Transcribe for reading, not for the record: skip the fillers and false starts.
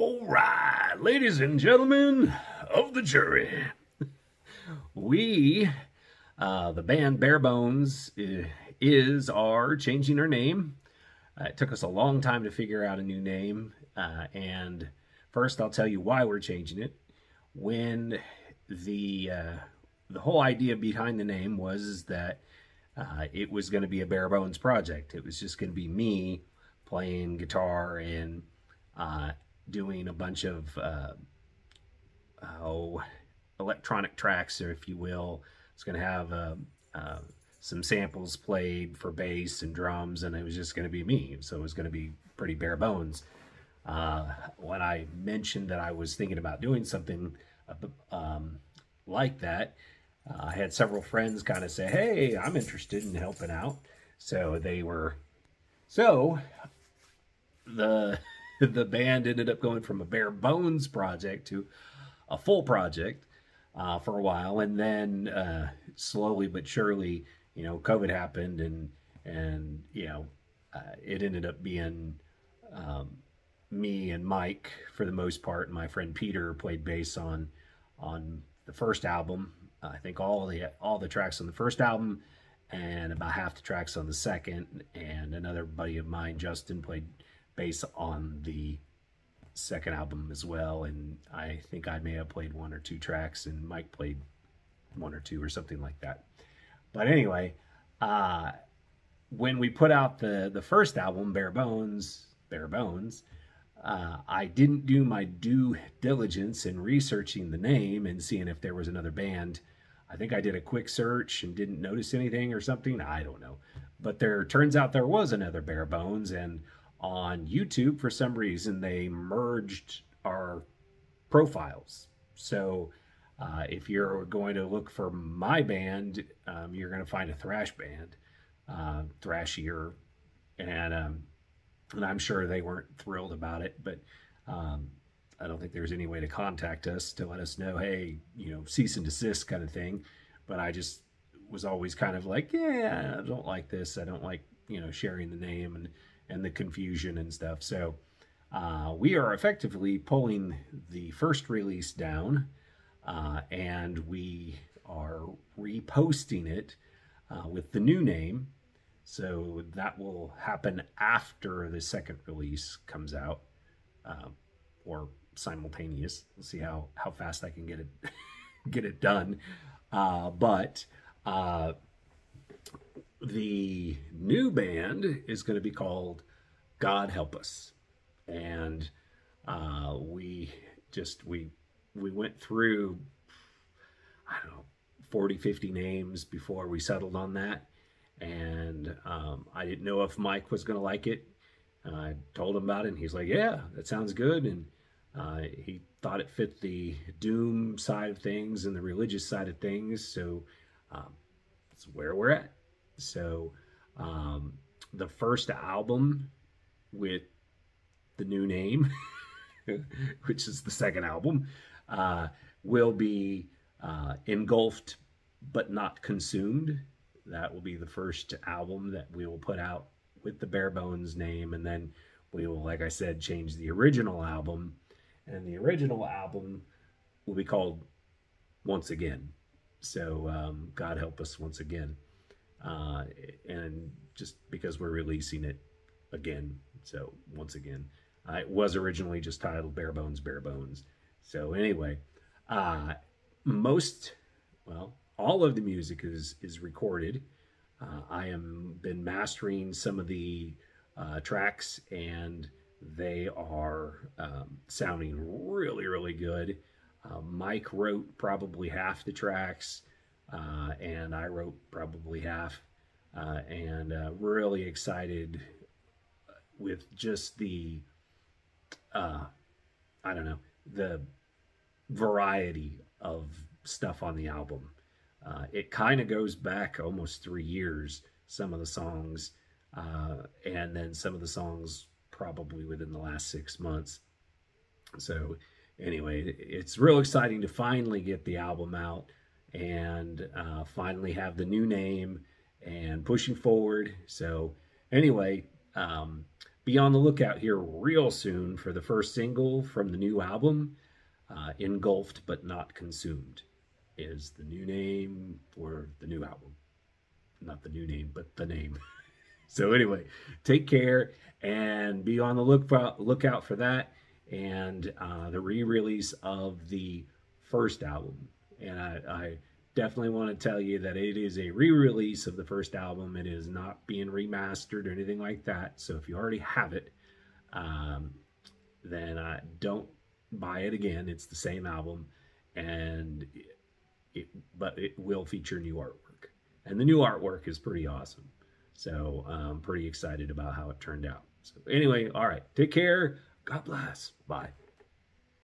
All right, ladies and gentlemen of the jury, we, the band Bare Bones, are changing our name. It took us a long time to figure out a new name, and first I'll tell you why we're changing it. When the whole idea behind the name was that it was going to be a Bare Bones project. It was just going to be me playing guitar and doing a bunch of electronic tracks, or if you will. It's going to have some samples played for bass and drums, and it was just going to be me. So it was going to be pretty bare bones. When I mentioned that I was thinking about doing something like that, I had several friends kind of say, hey, I'm interested in helping out. So the band ended up going from a bare bones project to a full project for a while, and then slowly but surely, you know, COVID happened, and you know, it ended up being me and Mike for the most part, and my friend Peter played bass on the first album. I think all the tracks on the first album, and about half the tracks on the second, and another buddy of mine, Justin, played bass on the second album as well, and I think I may have played one or two tracks, and Mike played one or two or something like that. But anyway, when we put out the first album, Bare Bones, I didn't do my due diligence in researching the name and seeing if there was another band. I think I did a quick search and didn't notice anything or something. I don't know. But there turns out there was another Bare Bones, and on YouTube, for some reason, they merged our profiles. So if you're going to look for my band, you're going to find a thrash band, thrashier, and I'm sure they weren't thrilled about it, but I don't think there's any way to contact us to let us know, hey, you know, cease and desist kind of thing. But I just was always kind of like, yeah, I don't like this. I don't like, you know, sharing the name and the confusion and stuff. So we are effectively pulling the first release down, and we are reposting it with the new name. So that will happen after the second release comes out, or simultaneous. We'll see how fast I can get it get it done. But the new band is going to be called God Help Us, and we went through, I don't know, 40-50 names before we settled on that. And I didn't know if Mike was going to like it. I told him about it, and he's like, yeah, that sounds good. And he thought it fit the doom side of things and the religious side of things. So that's where we're at. So the first album with the new name, which is the second album, will be Engulfed But Not Consumed. That will be the first album that we will put out with the Bare Bones name, and then we will, like I said, change the original album, and the original album will be called Once Again. So God Help Us Once Again, and just because we're releasing it again, so once again. It was originally just titled Bare Bones, Bare Bones. So anyway, all of the music is recorded. I am been mastering some of the tracks, and they are sounding really, really good. Mike wrote probably half the tracks, and I wrote probably half, and really excited with just the, I don't know, the variety of stuff on the album. It kind of goes back almost 3 years, some of the songs, and then some of the songs probably within the last 6 months. So anyway, it's real exciting to finally get the album out and finally have the new name and pushing forward. So anyway, be on the lookout here real soon for the first single from the new album. Engulfed But Not Consumed is the new name for the new album. Not the new name, but the name. So anyway, take care and be on the lookout for that, and the re-release of the first album. And I definitely want to tell you that it is a re-release of the first album. It is not being remastered or anything like that. So if you already have it, then don't buy it again. It's the same album, and but it will feature new artwork, and the new artwork is pretty awesome. So I'm pretty excited about how it turned out. So anyway, all right, take care. God bless. Bye.